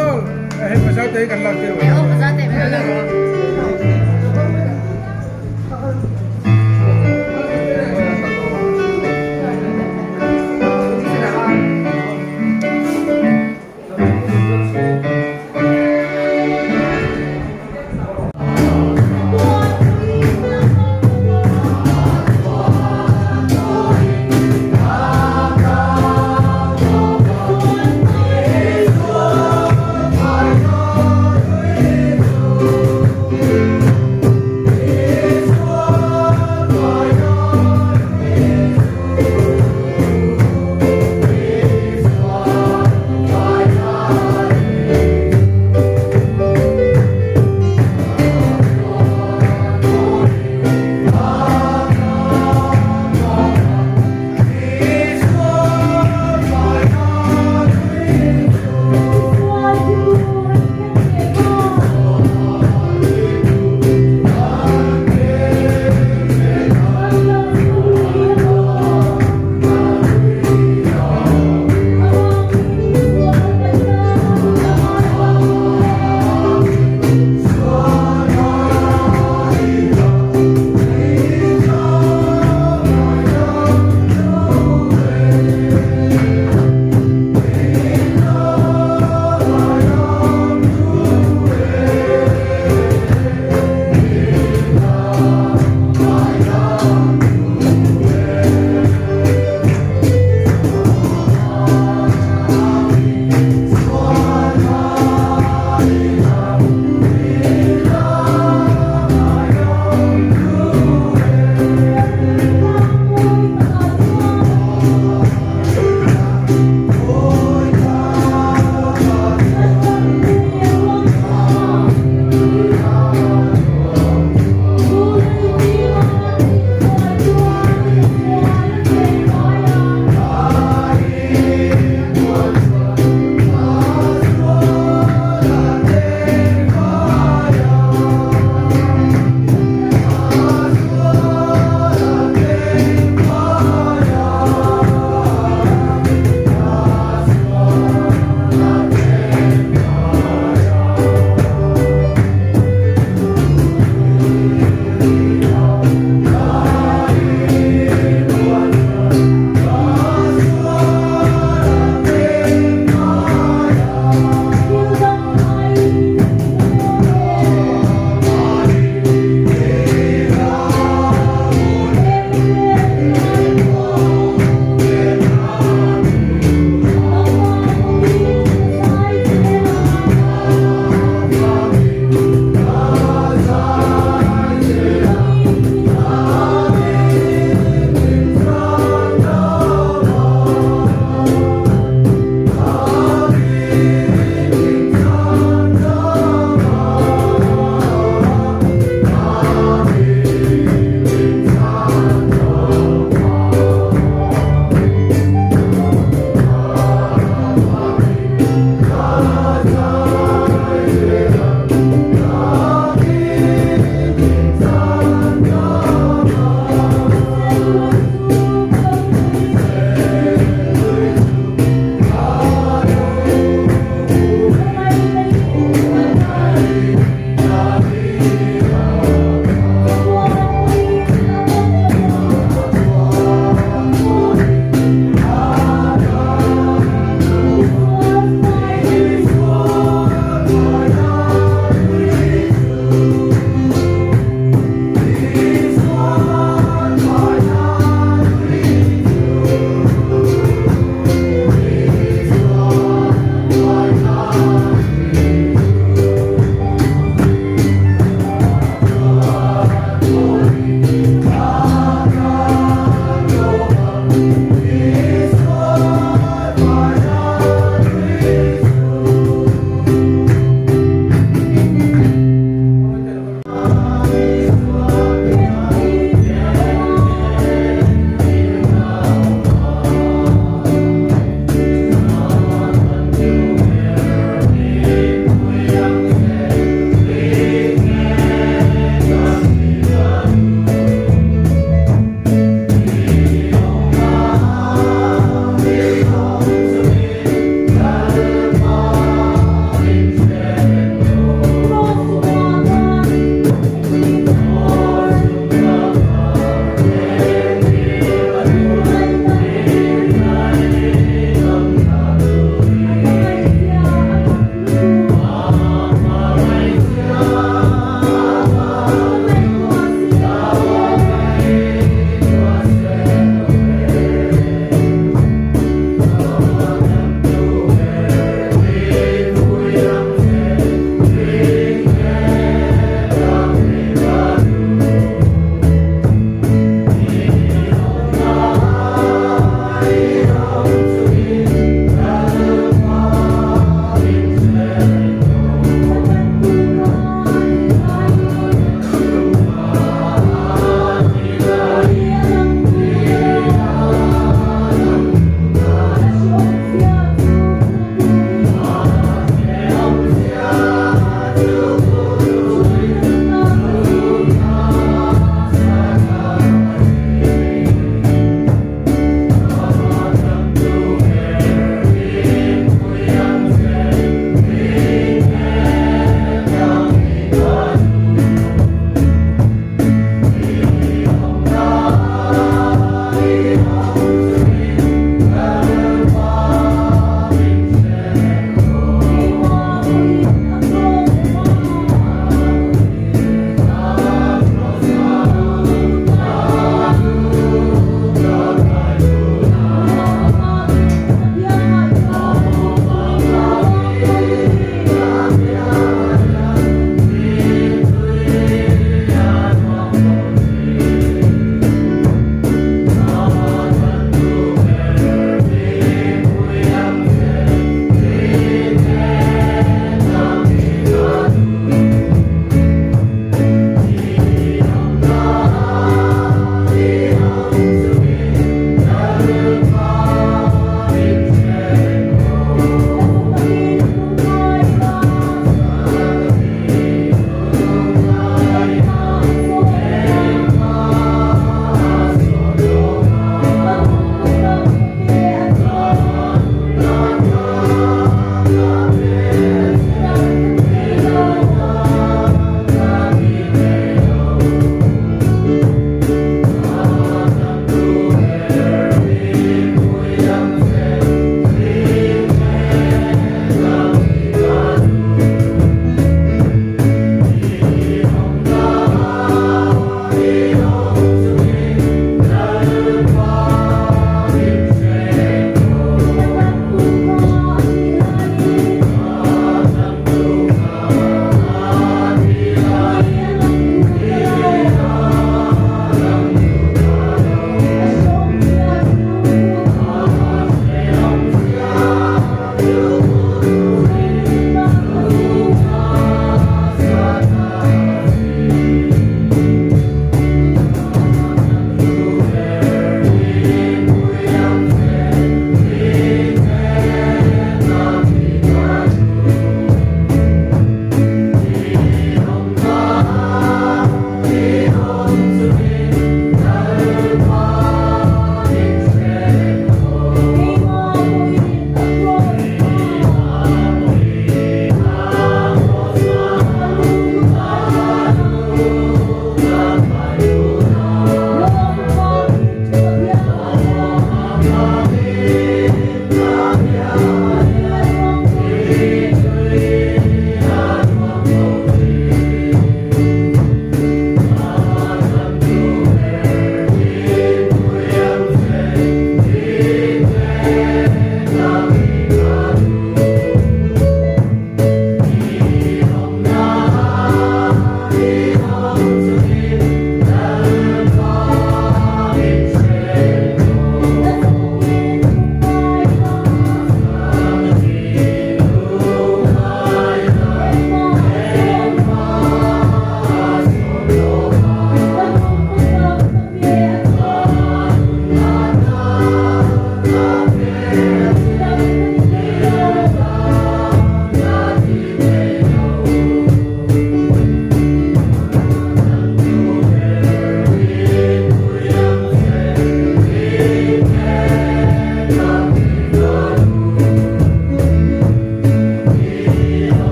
betul. Pasate kan lagi. Oh, pasate benar.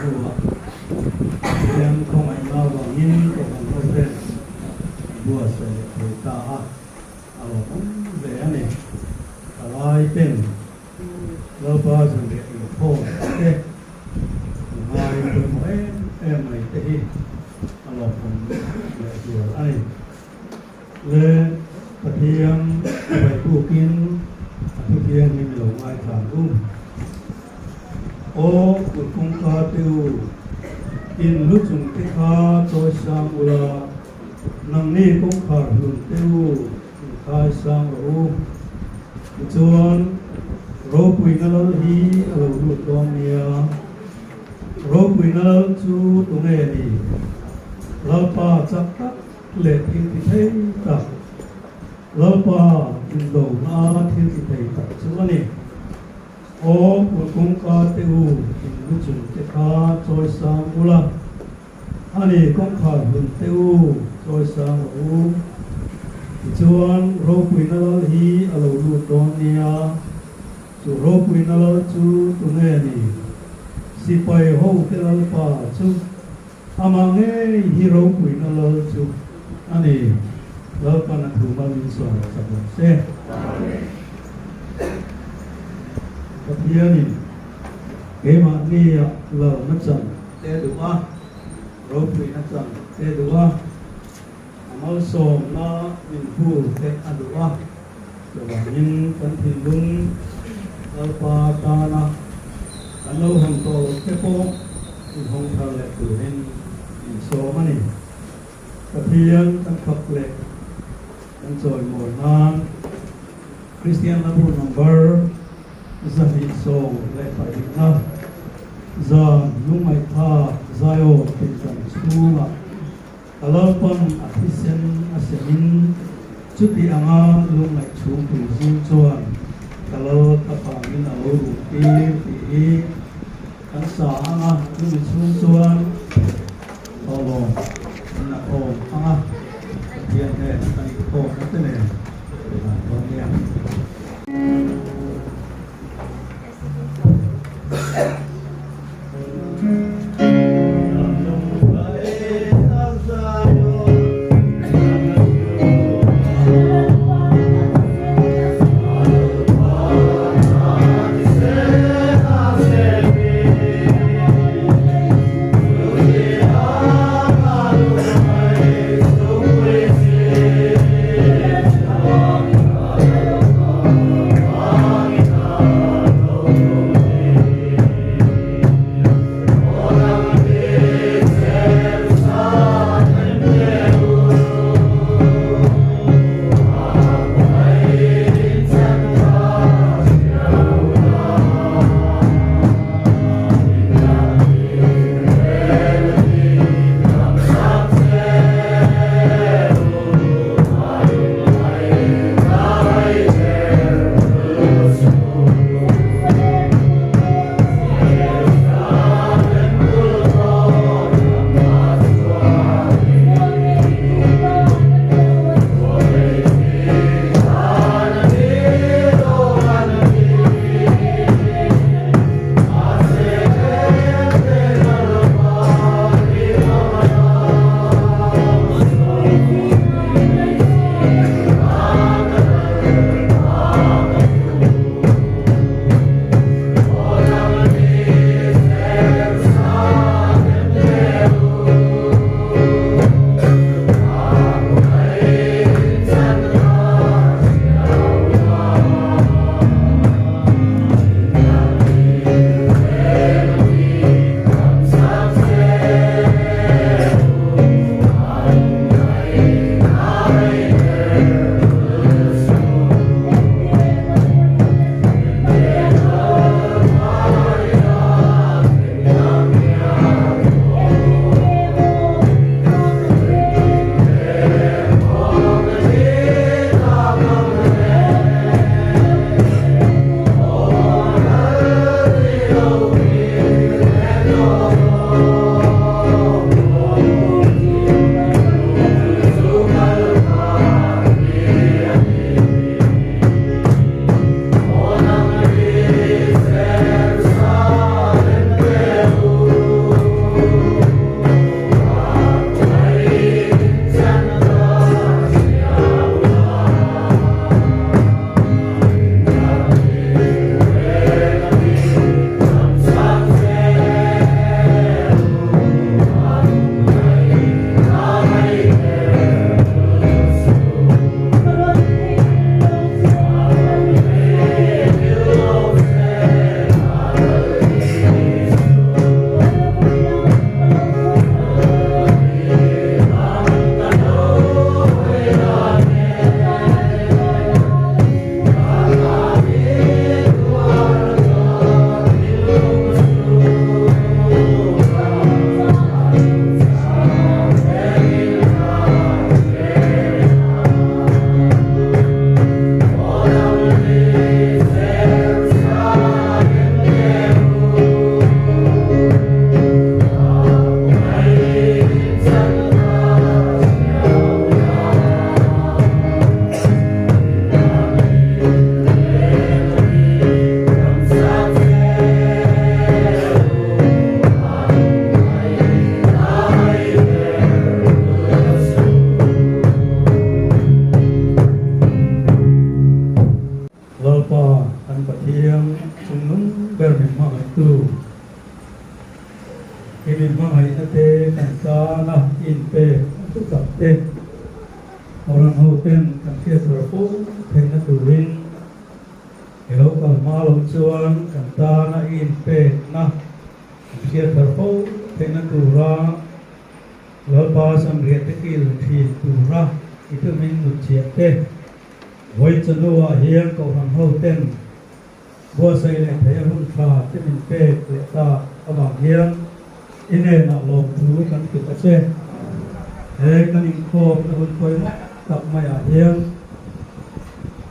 của em không ảnh lao vào nhìn của mình không lên đua sẽ thử ta ở cũng dễ này lại tên lâu bao giờ để phô thế hai người mỗi em này thế ở cũng để đùa ai lênประเทียมไปผู้กินผู้เทียมมีหลงไม้ถามรุ่งโอ้กุดคงคาติวกินลุจุงติคาโจสามอุลานังนี่คงขาดลุนติวคาสามรูจวนโรปุยนัลฮีอโลลุตองเนียโรปุยนัลจูตุเนนีลาปาจักตักเล็ดอินติเทตักเราป่าอินโดนาที่ที่ไทยตัดสุวรรณโอ้ปุกงกาเตอูอินลุจุนเตคาจอยสามอุลาอันนี้กงขาบุนเตอูจอยสามอูจวนโรปุยนาลฮีอโลลูตอนเนียจูโรปุยนาลจูตุเนนีสิไปโฮเตลป่าจูอามังเอฮิโรปุยนาลจูอันนี้เราปนักถูมาวินสอนสับเซ่กับเพียนี่เกมานี่เรานักจังเตดูว่าเราคุยนักจังเตดูว่าอามาส่งนะมินผู้เตอดูว่าจะว่ายินกันทิ้งลุงเราปาตานะกันเราหันโตเทโปที่ห้องทะเลตื่นเห็นอินโซมานี่กับเพียนตั้งขับเล็กEnjoy more non Christian number Zahid song led by Ina Zan Lumai Tha Zayo Pintan Suma Alapan Atisen Asemin Chuti Anga Lumai Chung Puzin Chuan Kalau Tapamin Auru Pi Kansa Anga Lumai Chung Chuan Tolong Nak Om Anga Kian He Tani Ko Natene Tolong khi mình mang hay thế cảnh ta na in pe tu tập te orang hậu tên cảnh kia thừa phố thế nó tu win hello còn ma lo chuan cảnh ta na in pe na kia thừa phố thế nó tu ra lỡ ba sam riết thế kia thì tu ra itu mình tu chia te với chân lúa hiền cầu hàng hậu tên bữa xây lên thấy hôn pha thế mình pe để ta ở bằng hiền ine na lom thu kan ki ta che he kan in khop na hun koi ma tập mai a hiang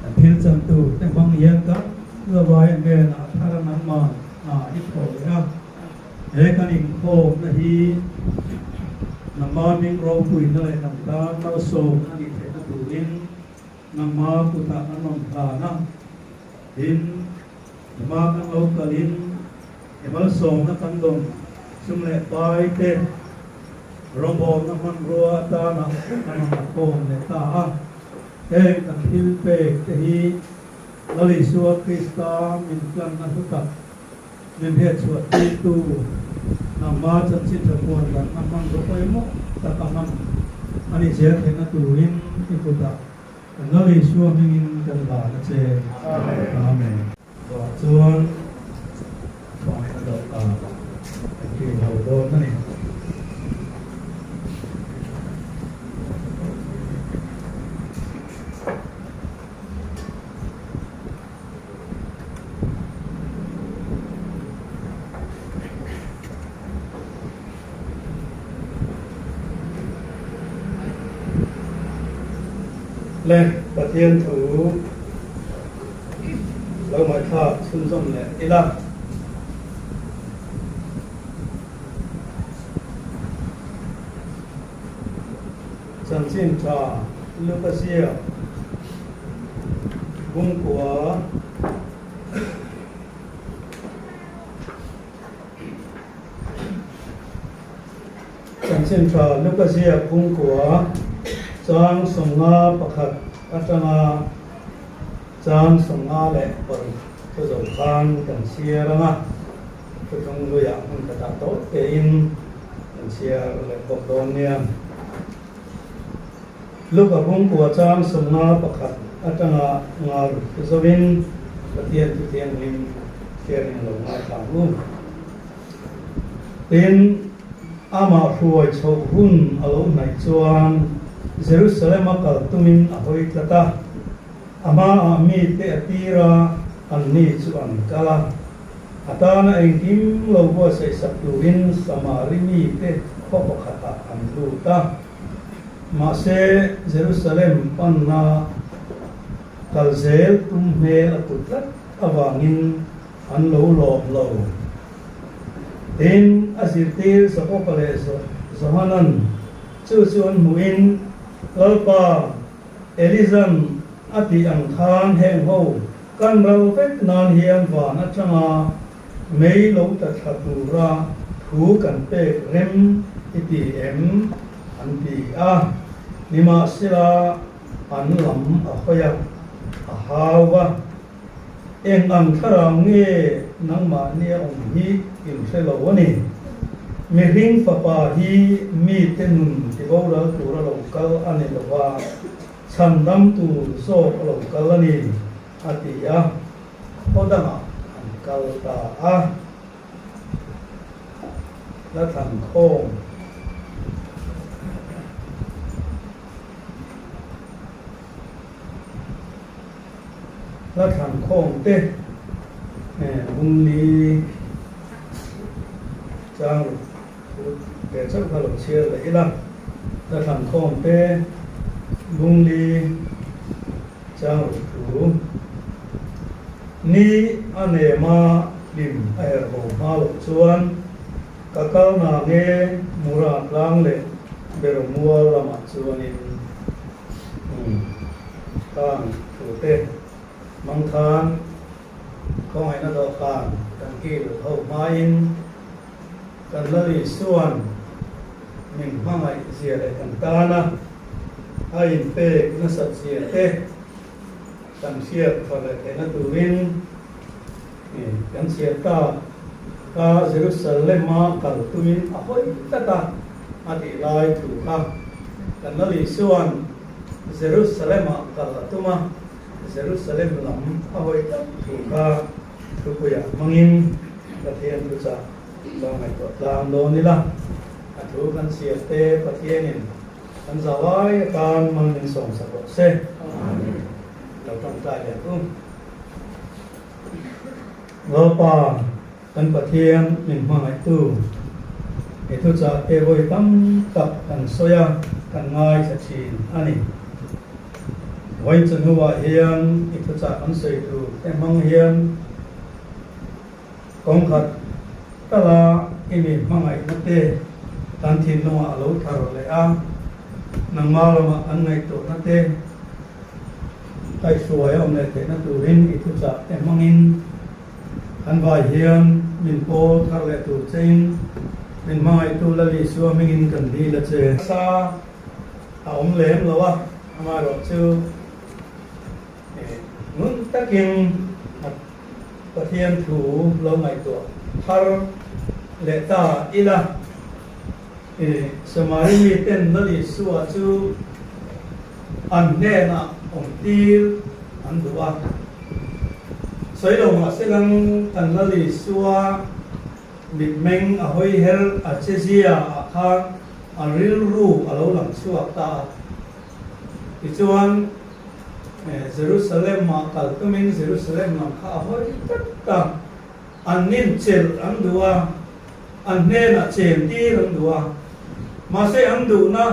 an thil cham tu te bang hiang ka lo vai me na thara na ma na I kho ya he kan in khop na hi na ma ning ro pui na le nam ta na so na ni the na tu in na ma ku ta na nom tha na in ma kan lo ka in e mal so na kan dong sum le pai te robo na man roa ta na ma ko le ta a e kan thil pe te hi lali suwa krista min plan na ta min he chua ti tu na ma chan chi ta ko na man ro pai mo ta ta man ani je the na tu in ti ku ta lali suwa min kan la na che amen wa chuan ko ai da ta khi hầu đô này lên và thiên thủ lâu mai thọ xuân dòng lệ đi làm Trần Xin Trà Lucasia cung của Trần Xin Trà Lucasia cung của Trang Sông Nga Pakhat Atanga Trang Sông Nga Lệ Bần Cho dầu khan Trần Xia Răng Á Cho trong người ạ Hùng Tạ Tốt Kê In Trần Xia Lệ Bọc Đôn Niên lúc ở vùng của Trang Sông Nga Pakhat Atanga Nga Zawin Tiền Linh Tiền Lồng Nga Thang Hùng Tên Ama Ruồi Chau Hun Alo Nai Chuan Jerusalem Akal Tumin Ahoy Tata Ama Ami Te Atira Anni Chuan Kala Atana Engkim Logo Say Saptuin Samarimi Te Khopakhata Anluta Mase Jerusalem Panna Kalzel Tumhe Atutlat Avangin Anlo Lo Lo Tin Asirtir Sakopale Zohanan Chuchuan Muin Lalpa Elizan Ati Angkhan Heng Ho Kan Rau Vet Nan Hiam Van Atanga Mei Lo Tathatura Thu Kan Pe Rem Iti Em Anti A Nima Sila Anlam Ahoya Ahawa Eng Antharang Nge Nang Ma Nia Om Hi Im Selawani Miring Papa Hi Mi Tenun Tibora Tura Lokal Ane Lawa Sandam Tu So Lokal Ani Atiya Odama Ankal Ta A Latan Khong Latan Khong Te Hung Li Trang để chấp vào lồng chia lấy lắm ta thằng khom pe bung li trang thủ ni ane ma lim ai hồ ma lộc chuan cả cao na nghe mura lang lệ bero mua làm chuan in tang thủ te mang than không ai nó đâu khan đăng ký được hậu mai kan lari suan min mangai zia le kan tana ai pe na sat zia te kan sia fa le te na turin kan sia ta ka Jerusalem ma kal tumin ahoi tata ati lai tu ka kan lali suan Jerusalem ma kal tuma Jerusalem lam ahoi tat tu ka tu kuya mangin pathian tu cha lo ngai to tlam do ni la atu kan siate pathianin kan zawai kan mangin song sa ko se amen lo tong ta ya lo pa kan pathian min mangai tu itu cha e voi tam tak kan soya kan ngai sa chin ani voi chen huwa hian itu cha kan soi tu te mang hian kong khat tala ini mangai na te tan thin no a lo thar le a nang ma lo ma an ngai to na te tai suai om le te na tu rin itu cha te mangin an vai hian min po thar le tu chen min mai tu la li suwa mingin kan di la che sa a om lem lo wa ama ro chu nun takin pathian thu lo mai to thar le ta ila samari mi ten la li suwa chu an ne na om tir an duwa soi lo ma se lang kan la li suwa bit meng a hoi hel a chezia a kha a ril ru a lo lang suwa ta ti chuan Jerusalem ma kal tumin Jerusalem ma kha hoi ta an nin chel an duwa an ne na chen ti an duwa ma se an du na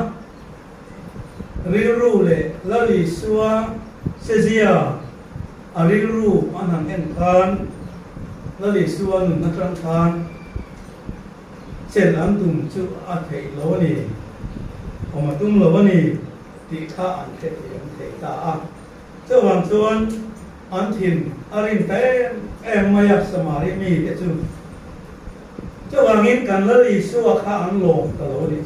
ril ru le la li suwa chezia Ariru anang en khan lali suan nun natran khan chen am tum chu a thei lo ni oma tum lo ni ti kha an thei em thei ta a chawang chuan an thin arin te em maya samari mi te chu chawang in kan lali suwa kha an lom ta lo ni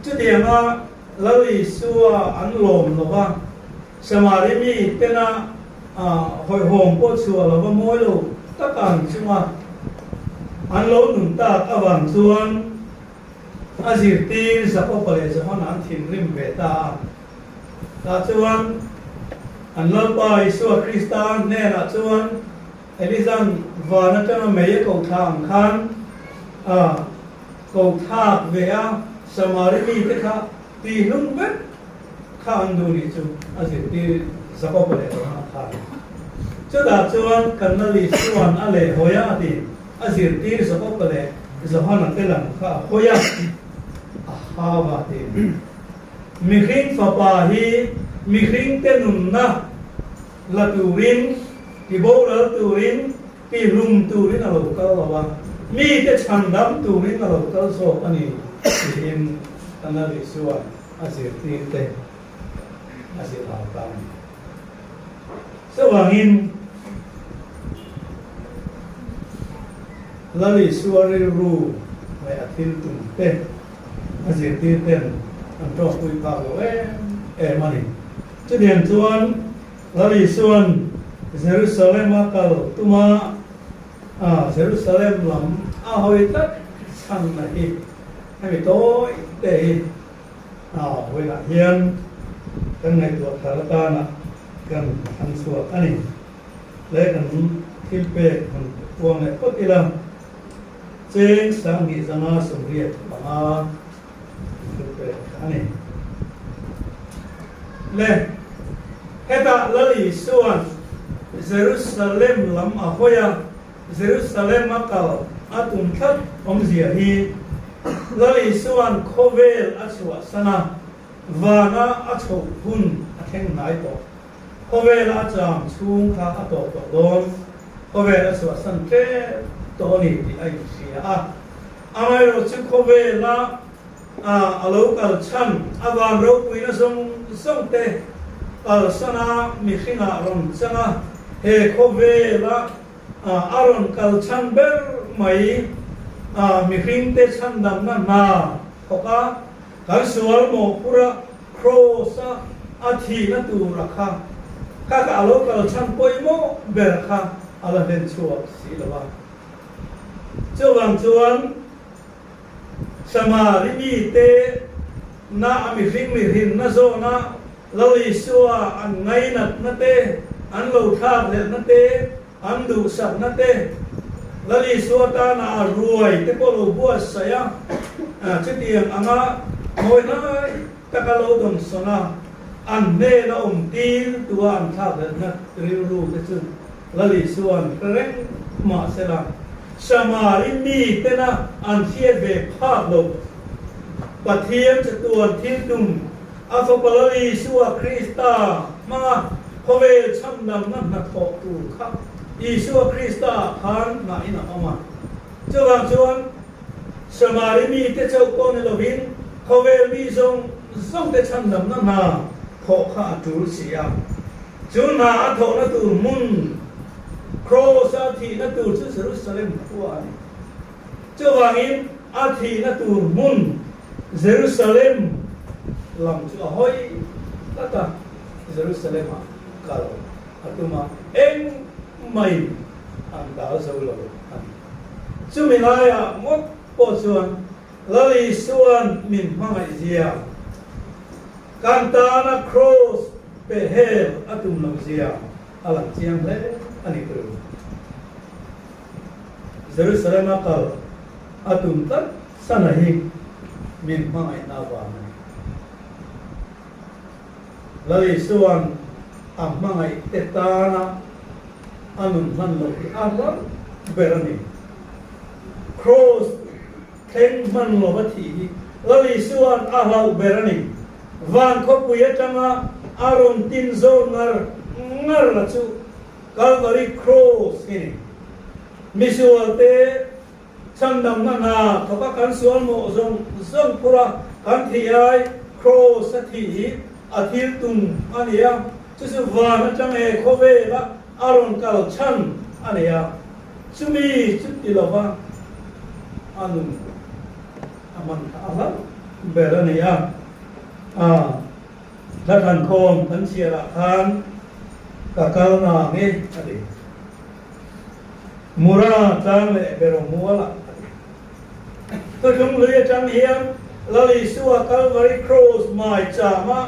chu tianga lali suwa an lom lo ba samari mi te na hồi hồn có chùa là có mối luôn tất cả chúng mà anh lỗ nung ta các bạn chuan anh chỉ tin sẽ có phải là họ nói thiên rim về ta chuan anh lỗ bài chùa Christian nè là chuan Elizan và nó cho nó mấy cầu thang khan cầu thang về Samari thế khác thì lúc biết khan đồ đi chú anh chỉ tin sẽ có phải là cho đã chuan kan na li suan a le hoya ti a zir tir zo ko le zo hana te lang kha hoya a ha wa ti mi khing fa pa hi mi khing te nun na la tu rin ki bo la tu rin ki lum tu rin a lo ka la wa mi te chan dam tu rin a lo ka so ani in kan na li suan a zir tir te a zir ha ta sawangin lali suari ru mai atil tum te azir ti ten an to pui pa lo e mani chu dian chuan lali suan Jerusalem akal tuma Jerusalem lam a hoi tat chan na hi hai to te hi hoi la hian kan ngai tu thalata na kan an suwa ani le kan kilpe kan puang le kot ila chen sang hi zanga sumriat banga kilpe ani le heta lali suan Jerusalem lam a hoya Jerusalem akal atum khat omzia hi lali suan khovel achwa sana vana acho hun atheng nai to Kovela cham chung kha ato to don kovela so san te to ni ti ai sia amai ro chu kovela alo kal chan awan ro pui na song te al sana mi khina ron changa he kovela aron kal chan ber mai mi khin te chan dam na khoka kal sual mo pura cross athi na tu rakha các alo kal chan poi mo ber kha ala den chuak si lawa cho vàng chuan sama ri te na mi rin na zo na loi suwa an ngai na te an lo thak le na te an du sak na te lali suwa ta na ruai te ko lo bua saya chetiang anga moi na takalo don sona an ne na til tua an thak le na ru te chu lali suan reng ma sela samari mi te na an thiet ve phak lo pathiam chatuan thil tum afopalali suwa krista ma khove cham nam na tho tu kha Isua Krista han na ina ama chuang chuan samari mi te chau kon lovin khove mi zong te cham nam na kho kha tu sia chu na tho na tu mun cross a thi na tu chu Jerusalem tua ni chuang in a thi na tu mun Jerusalem lam chu hoi ta Jerusalem kal atuma eng mày anh đã sâu rồi chú mình nói một bộ xuân lali xuân mình mang lại gì cantana cross behel atum làm gì alam chiang lệ anh ấy kêu Jerusalem akal atum tất sanahi mình mang lại nào vào lali xuân mang lại tetana anun han lo alam berani cross theng man lo bathi lali suan ahlau berani van ko puya tanga aron tin zo ngar la chu calvary cross ni misuate chandam na thoka kan suan mo zong pura kan thi ai cross thi athil tum ania chu su van tang e khove ba aron kal chan ania sumi chutti lova anun aman ala berania la than khom than chia la khan ka kal na nge adi mura tang le bero muala to jung lui chang hiam lali suwa calvary cross mai chama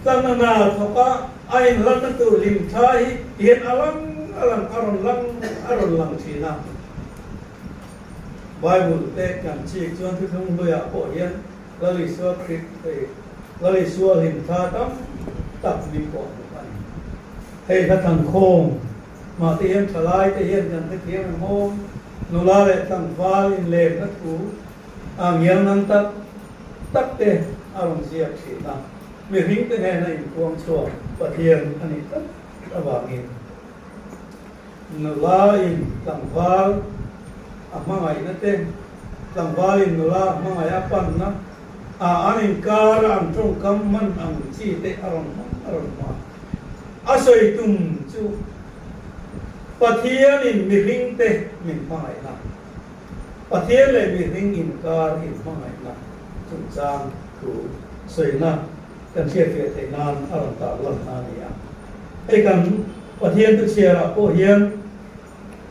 tanana thoka ain lan tu lim thai hian aron lang thina Bible te kan chi chuan thu thung loya po hian lali suwa krit te lali suwa lim tha tam tak ni po ani hei tha thang khom ma te hian thalai te hian kan te thiam mo nula le tang val in le na thu ang yang nang tak te aron sia thina mi ring te ne na in kuang chua pathian ani tak awangin nula in tang val amangai na te tang val in nula amangai apan na anin kar ang trong kam man ang chi te aron ma asoi tum chu pathian in mi ring te min mangai na pathian le mi ring in kar in mangai na chung chang tu soi na kan chia phía thế nan aron ta lan na ni ai kan pathian tu chia ra po hian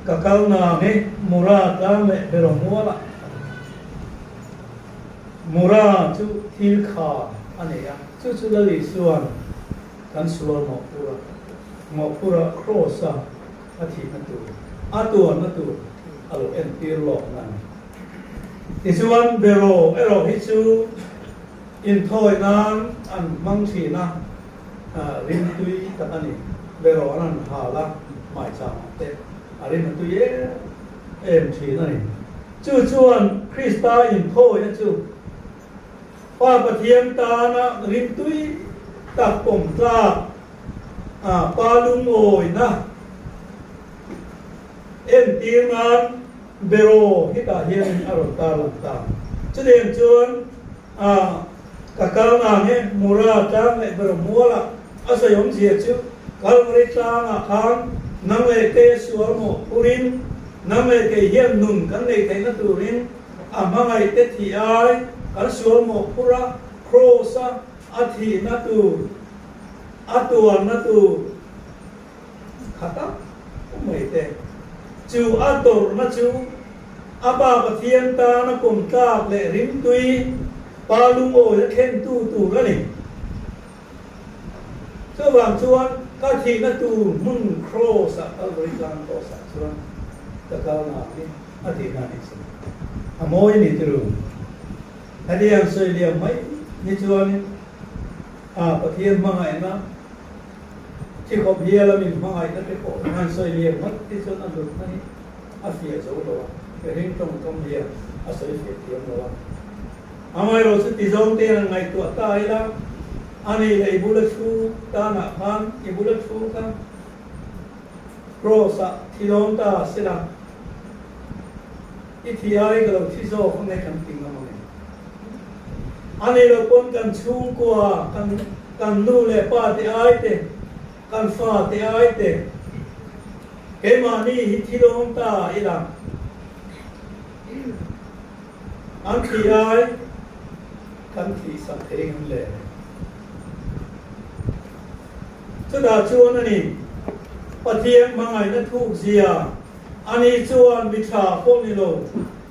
ka kal na ne mura ta me bero muala mura chu thil kha ane ya chu la li suan kan sual mo pura crossa athi na tu alo en tir lo na isuan bero ero hi chu in thoi nan an mang thi na rin tui ta ani bero an hala mai cha te arin tu ye em thi na ni chu chuan Krista in thoi na chu pa pathiam ta na rin tui tak pom ta pa lung oi na en tir nan bero hi ta hian aron ta lan ta chu den chuan kakal na nge mura ta me bero muala asayom zia chu kalmari ta na khan nang le te sual mo purin nang le ke hian nun kan le te na turin amangai te thi ai kan sual mo pura crossa athi na tu atuan na tu khata mai te chu ator na chu apa pathian ta na kum tak le rim tui pa lung o la khen tu la ni so wang chuan ka thi na tu mun cross a algorithm to sa chuan ta ka na ni a thi na ni a moi ni tru hadi ang soi liam mai ni chuan a pathian ma ngai na chi khop hia la min ma ngai na te ko han soi liam mat ti chuan an lut na ni a fia zo lo cái hình trong địa ở dưới phía tiền đó, amai rồi sự tizong tiền là ngày tuổi ta ấy là anh ấy là ibu lek su ta nak kan ibu lek su kan rosa tizong ta sẽ là ít thì ai cái đầu tizong không nghe cần tiếng nào này anh ấy là con cần chung qua cần nu lệ pa thì ai thế cần pha thì ai thế cái mà đi tizong ta ấy là anh thì ai kan thì sắp thế lệ cho đã chuan này pathian mà ngày nó thuộc gì à anh ấy chuan bị trả phong đi rồi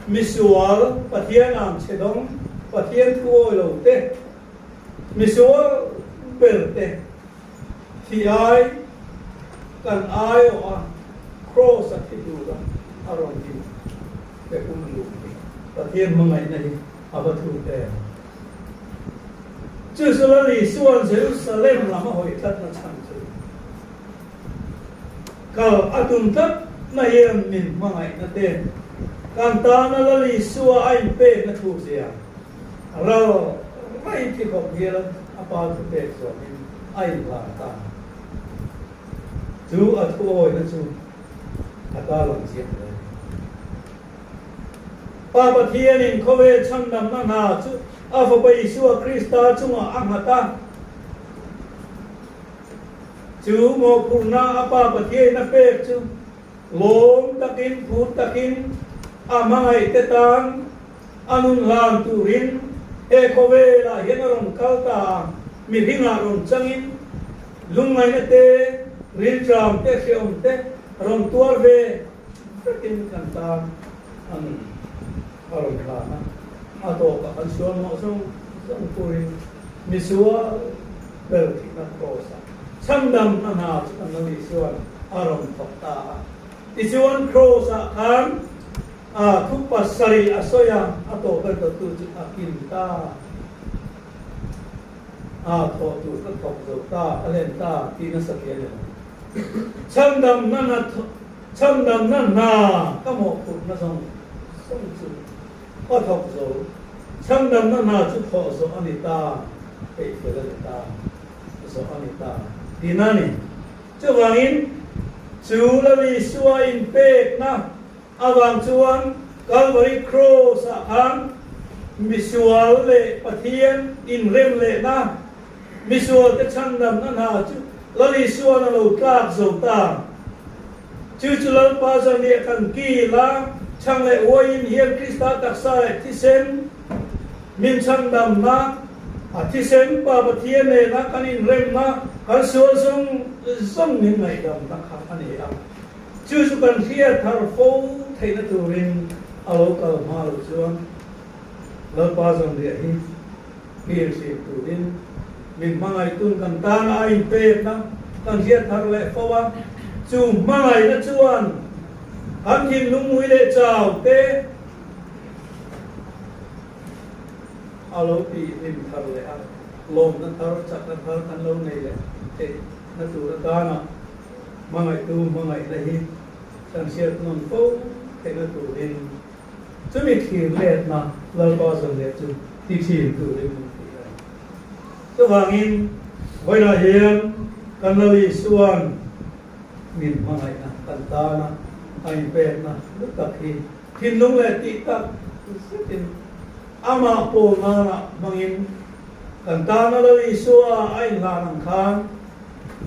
misual pathian làm chế đông pathian thua rồi thế misual bền thế thì ai cần ai ở cross thì đủ rồi aron đi để cùng đủ pathian mà ngày này à bắt thuộc thế chứ số là lý xuân Jerusalem là mà hội thật là chẳng chứ kalau atum thật na hiền mình mà ngày na tên càng ta na là lý xuân anh pe na thuộc gì à rồi mấy thì có nghĩa là apa tu pe rồi mình anh là ta chú ở thu hồi na chú ta làm gì vậy pa pathian in khâu về chăm đam na na chú Apa Yeshua Krista cuma amata. Chú mo purna apa pathian na pe chú lom takin phut takin amai tetan anun lam turin e khove la henarong kalta mi ringa ron changin lungmai na te rin tram te khiom te ron tuar ve takin kanta an aron khana atau akan suan maksud sangkurin misua berkita kosa samdam nana nana suan arom fakta isuan kosa kan kupasari asoya atau bertuju akinta atau tu ketok zota alenta tina sekian samdam nana kamu pun nasong songsu có thọc dấu trong năm nó nào chút thọ số anita cái phải là ta số anita đi na nè chú vàng in chú là vì xua in pe na avang chuan Calvary cross a han misual le pathian in rem le na misual cái trong năm nó nào chú là vì xua nó lâu các dấu ta chú lần ba giờ này cần kỳ là chẳng lẽ oin hiền Krista đặc sai thi sen min chang dam na thi sen pa pathian ne na kanin rem na kan sual song min ngai dam na kha ani a chu kan khia thar fo thei na turin alo kal ma lo chuan lo pa zon de hi pir si turin min mangai tun kan ta na ai pe na kan khia thar le fo wa chu mangai na chuan anh nhìn lung mũi để chào té alo thì mình thở lại ăn lom nó thở chặt nó thở ăn lâu này lại thế nó tụ nó ta nè mà ngày này hi sản xuất non phố thế nó tụ lên chứ mình khiển lệ mà lâu bao giờ lệ chứ thì khiển tụ lên chứ vàng in với là hiền cần lời xuân mình mà ngày nè cần ta nè anh pe na lúc tập thì nung lại tị tập ama po na mangin kanta na lawi suwa ay lanang khan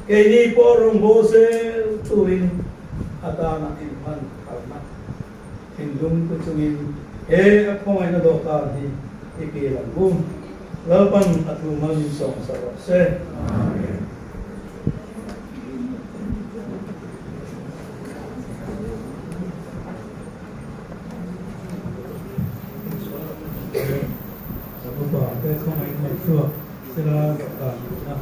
kay ni po rong bose tuwin ata na inman karma hindung kutsungin ako ngay na doka ni ikilang bum laban at lumamin song sa rase. Amen. không ai một xưa sẽ là cả năm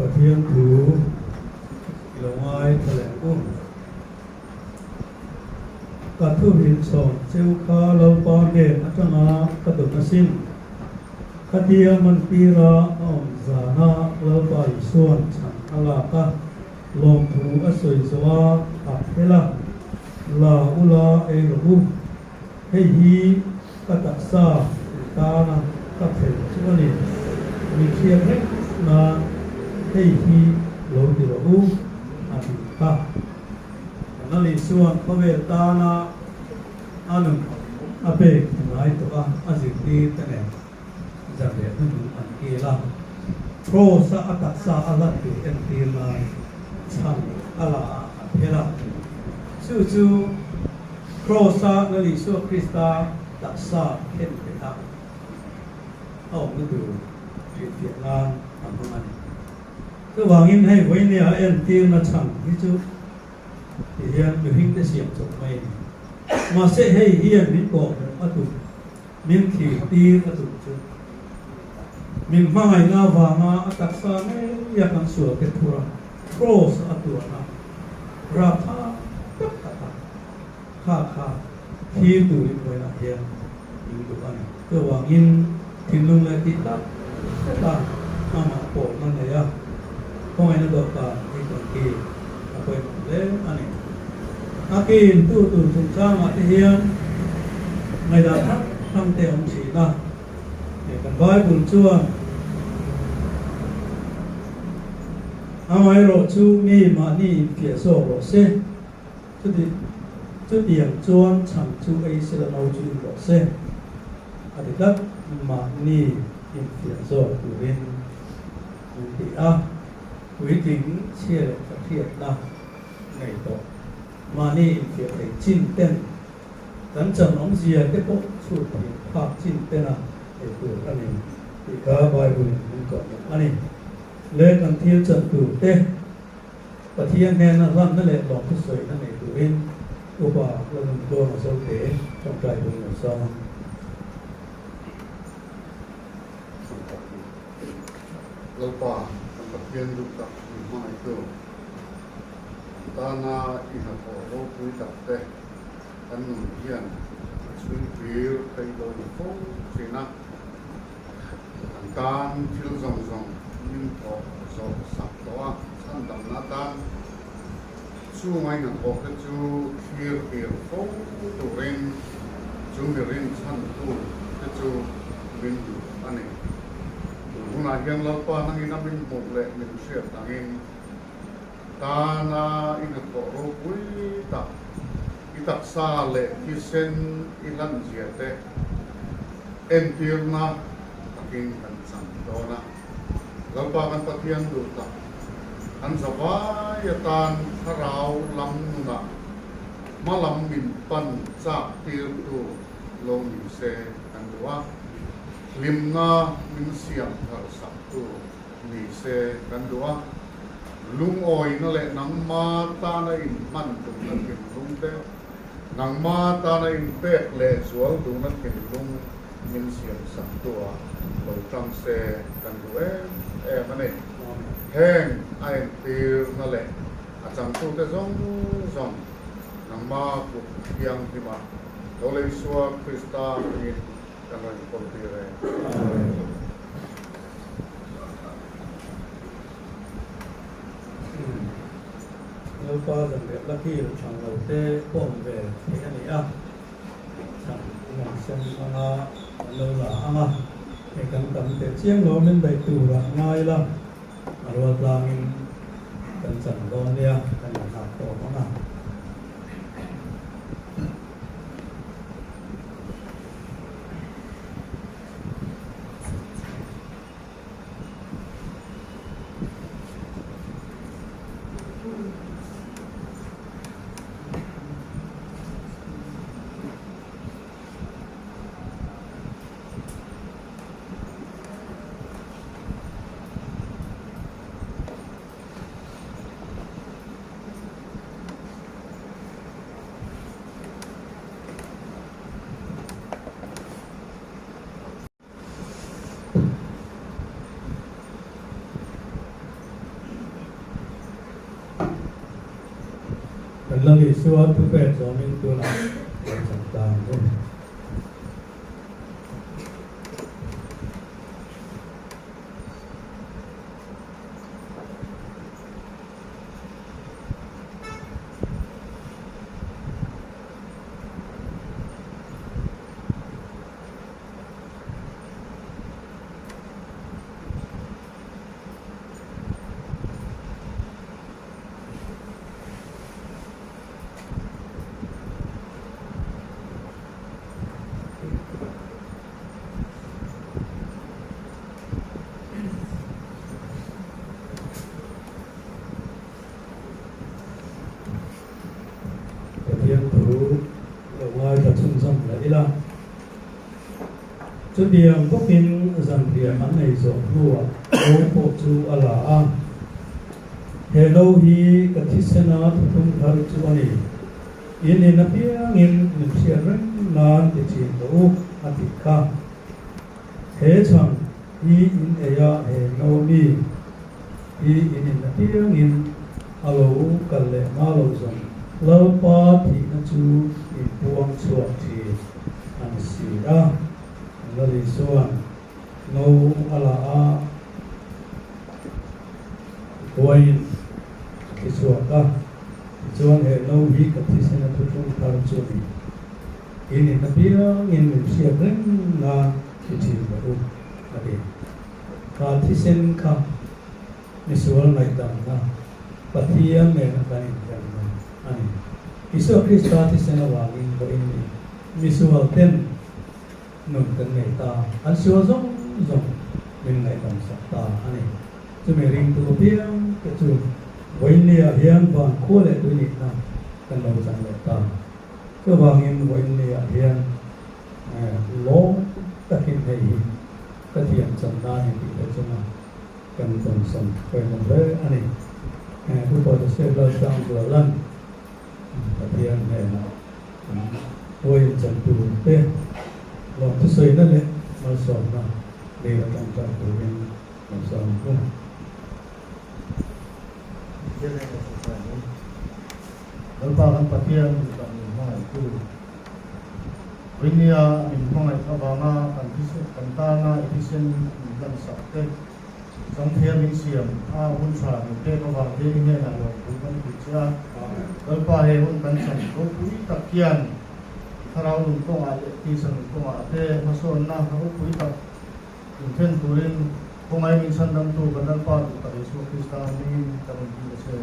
và thiên thủ là ngoài thề cả thu hình sòn siêu khá lâu bao đêm ở trong á các tụi nó xin các tia mình pi ra ông già na lâu bao xuân chẳng là cả lòng thủ ở sợi gió thế là ula e lu hey hi các đặc sa ta na các thể chúng này mình kia hết là hey hi lâu thì lu ta nó liên xuân có về ta na anh ape ngay to azir đi thế này giờ để nó ăn kia là pro sa atak sa alat thì em tiền là chăng ala thế là chú chú pro sa nó liên xuân Krista tak sa hết cái ta ông nó đủ chuyện Việt Nam làm công an cái hoàng in hay với nhà em tiền là chẳng cái chú thì hiện biểu hình cái xiêm trong mày mà sẽ hay hiện đến cổ ở tụ mình thì đi ở tụ chứ mình mang ngày na và na tất cả này ya kan sửa cái thua cross ở tụ na ra tha tất cả kha khi tụ đi với là hiện những tụ anh cái hoàng in thì luôn là đi tất cả mà cổ nó này à không ai nó được cả cái còn kia apa yang boleh ani akin tu chung cha ma te hian ngai da thak tham te ông chỉ na để kan vai bun chuan amai ro chu mi ma ni pia so ro se chu điểm chuan chang chu ai se la no chu ro se adikat ma ni in pia so tu rin ti a quý tính chia lại các thiệt là ngày đó mà ni việc để chinh tên đánh trận ông gì cái bộ chủ thì phạt chinh tên là để của anh em thì cả bài buồn cũng có anh em lên làm thiêu trận cử tên và thiên nghe là văn nó lại bỏ cái sợi nó này của bên của bà là mình đua mà sâu thế trong trại buồn ở sau lâu qua tập viên dục tập mai tu ta na in học hồ quý tập te anh nông hiền xuân phiêu cây đồi phố chỉ na anh tan phiêu rong rong nhưng có gió sập đó săn đầm na tan chu ngay ngàn hồ cái chu phiêu phiêu phố tu ren chu mi ren săn tu cái chu bên anh ấy hôm nay hiện lâu qua năng in mình một lệ mình xếp năng in ta na in học cổ quý tập in tập xa lệ khi sen in lần gì thế em tiếng na in cần sẵn đó na lâu qua kan pathian đủ tập anh sẽ vay tan khảo lắm na mà lắm mình pan chạm tiếng tu lâu mình sẽ ăn được lim na min siam thar sak tu ni se kan dua lung oi na le nang ma ta na in man tu na kin lung te nang ma ta na in pek le zual tu na kin lung min siam sak tu a lo tang se kan dua mane heng ai tir na le a chang tu te zong zong nang ma pu piang hi ma lo le suwa Krista ni Jangan kompire. lâu qua dần việc là khi chẳng đầu tê bom về thế này à chẳng ngọn sân mà lâu là ama để cầm cầm để chiếng nó bên bề tủ là ngay là rồi là mình cần chẳng đó nha cần là học tổ nó nào กันละลิสัวทุเปศสมินตัวนั้นต่างๆด้วยจุดเดียวก็เป็นสังเกตอันในสองตัวโอ้โหจูอะไรเฮโลฮีกับทิศนาทุ่งทารุจวันนี้ยินดีนับยังยินนิเชียร์นานที่จีนตัวอธิกาเฮชังฮีอินเอียเฮโนมีฮีอินนับยังยินอาโลกัลเลมาโลซังลาปาทีนัจูอิปวงสวดทีอันสีระละลิส่วนโนอาลาตัวอินที่ส่วนก็ส่วนเฮโนฮีกับที่เซนตุตุงทารุจนีอินนับยังอินเสียเร่งงานที่จีนบรูอะไรการที่เซนค่ะในส่วนไหนต่างนะปฏิยังเมนกันอย่างนั้นอันนี้อิสระคริสต์ที่เซนวางินบริเวณมิส่วนเต็มนุ่มกันในตาอันส่วนส่งเป็นในตาสัตตาอันนี้จะไม่ริงตัวเพียงก็จะวันนี้เฮียนบางคู่เลยตัวนี้นะกันเราจังเลยตาก็บางอย่างวันนี้เฮียนล้มตะกินให้ก็เทียมจันทร์ที่เราจะมากันตรงส่งไปหมดเลยอันนี้ผู้ปฏิเสธเราจังตัวลั่นตะเทียมเนี่ยนะวันจันทร์ตัวเป้ลองทดสอบนั่นแหละมาสอนนะเรียนการจัดตัวเองมาสอนก็เรื่องอะไรก็สอนแล้วก็การปฏิบัติแบบนี้ว่าคือวิญญาณมีความหมายก็ว่าการพิเศษการตานะพิเศษมีการสักเต็มสังเกตมีเสียงหุ่นชามีเต็มก็ว่าเรื่องนี้นะเราคุยกันพิจารณาแล้วก็ให้หุ่นกันสั่งก็คุยตะเกียนถ้าเราหนุ่มก็อาจจะที่สนุกก็อาจจะมาสอนนะเขาคุยกับถึงเช่นตัวเองคงไม่มีสันดานตัวกันนั่นป้าตัวแต่สุขที่สามนี้จะมันดีเสีย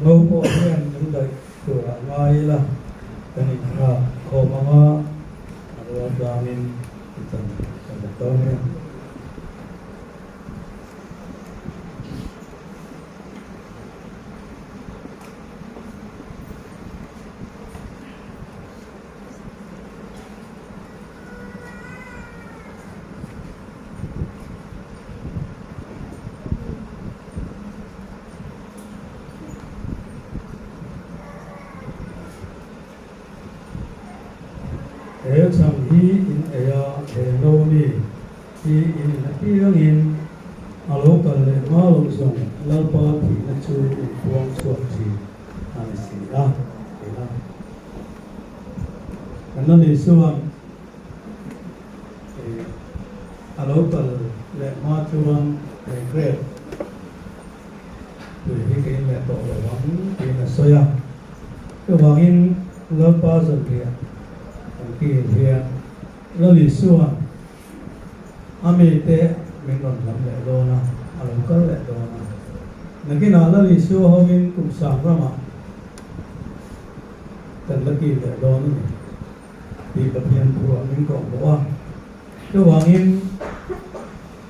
เราพอเรียนถึงได้ตัวอะไรล่ะแต่นี่ครับขอมาว่าเราจามินจังตัวเนี่ยเอชังฮีอินเอียเฮโนนีฮีอินนักที่ยังอินอาโลกัลเลมาลงส่งลาปาทีนัจูอินพวงสวดทีอันสีละเอละกันนั่นในส่วนอาโลกัลเลมาจูรังเกรดโดยที่เกิดและต่อระหว่างเป็นสอยก็วางอินลาปาสังเกตที่เรียนเราลิส่วนอเมริกาเป็นคนทำแบบโดนะอะไรก็แบบโดนะนักกินอะไรลิส่วนเขาเป็นกลุ่มสามประมาณแต่ละกี่แบบโดนี่ที่กับเรียนผู้เป็นกลุ่มบอกว่าก็วางอิน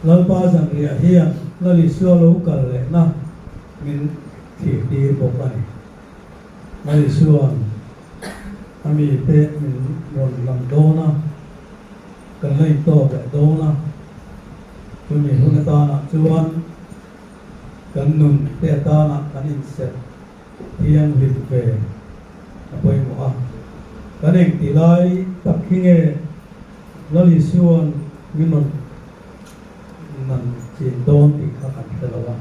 เราป้าสังเกตเฮียเราลิส่วนรู้กันเลยนะเป็นที่ดีบอกไปเราลิส่วนอเมริกาเป็นคนลำโดนะกันเลยโตแบบโดนะคุณมีคุณตานะชวนกันนุ่นเตะตานะกันอินเสร็จเที่ยงลิบเวไปหมดกันเองตีไล่ตักขิงเอแล้วลิส่วนมินนนั่น chỉ tôn thì khác hẳn thế là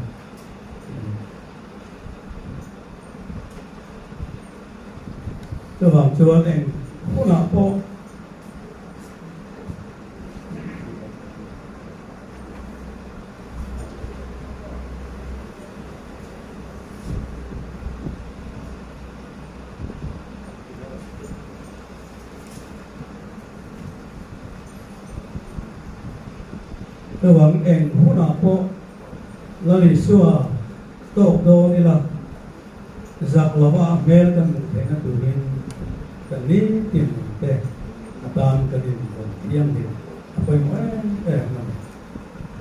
cho vào chúa này cũng là po cho vào em cũng là po là lý xua tổ đô đi là giặc lava mel kan thế nó tự nhiên kan ní tìm thế tan kan đi tiêm đi apoi mới em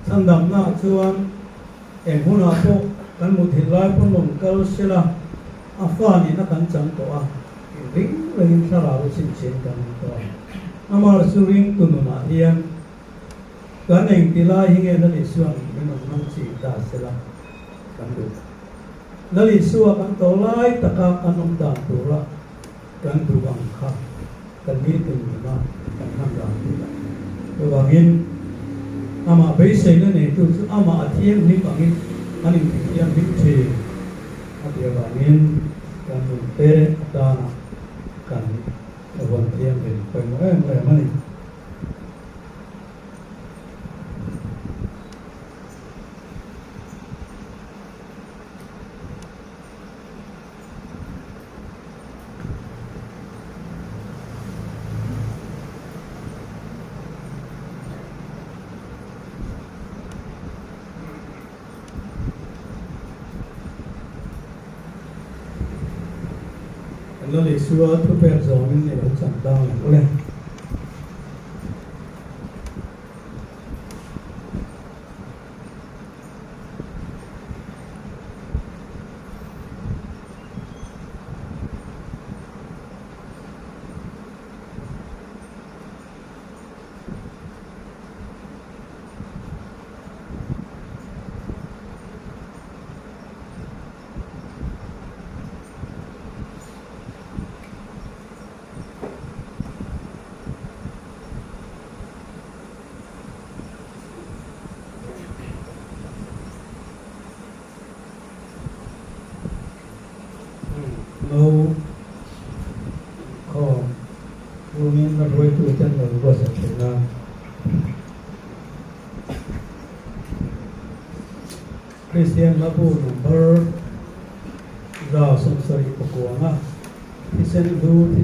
sang đầm na chuan em cũng là po kan một thịt lai con lồng câu xe là pha ni nó kan chẳng có ring ring sa ra xin xin kan có amal suring tu na hian kan eng tilai hi nge na ni suan men non chi ta se la kan du lali suwa kan to lai taka anom dan tura kan du bang kha kan ni tin ma kan ham ra to bangin ama be sei na ne tu ama athiam ni bangin ani tiam ni che atia bangin kan du te ta kan von tiam be ko mo em ani nó lấy xua thu phép gió nên để chẳng đau là có lẽ lâu còn vô nhiên là đôi tụi chân người của sản phẩm là Christian là bu number ra sông sari của cô na thì sen lu thì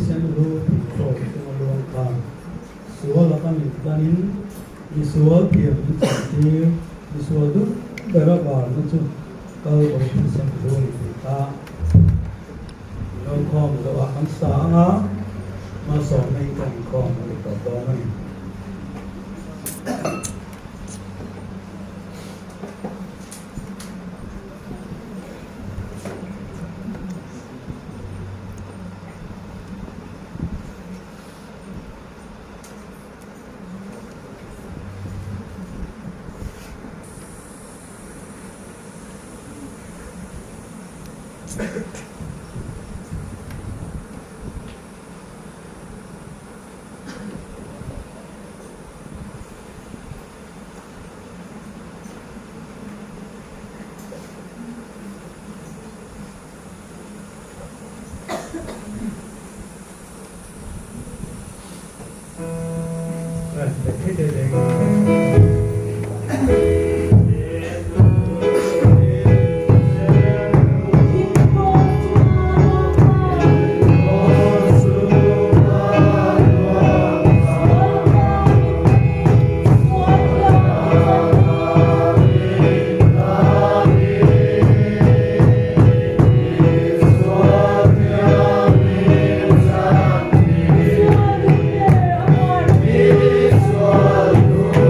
khổ thì nó luôn càng số là cái mình danin đi số tiền đi chỉ đi số đúng để ra vào nó chung câu của thì sen lu thì taเราคอมเราอันสานะมาสอนในการคอมในต่อตอนนี้Hãy subscribe cho kênh Ghiền Mì Gõ để không bỏ lỡ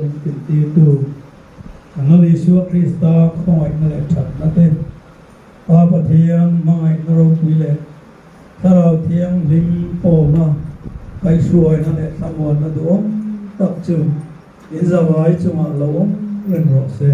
mình tin tin tu nó đi xuống Krista không ai nó lại chặt nó tên ba bát thiêng mai nó râu quý lệถ้าเราเที่ยงลิมโปมาไปช่วยนั่นแหละสมวนนั่นตัวตักจุอินสบายจุมาเราเรื่องรอเซ่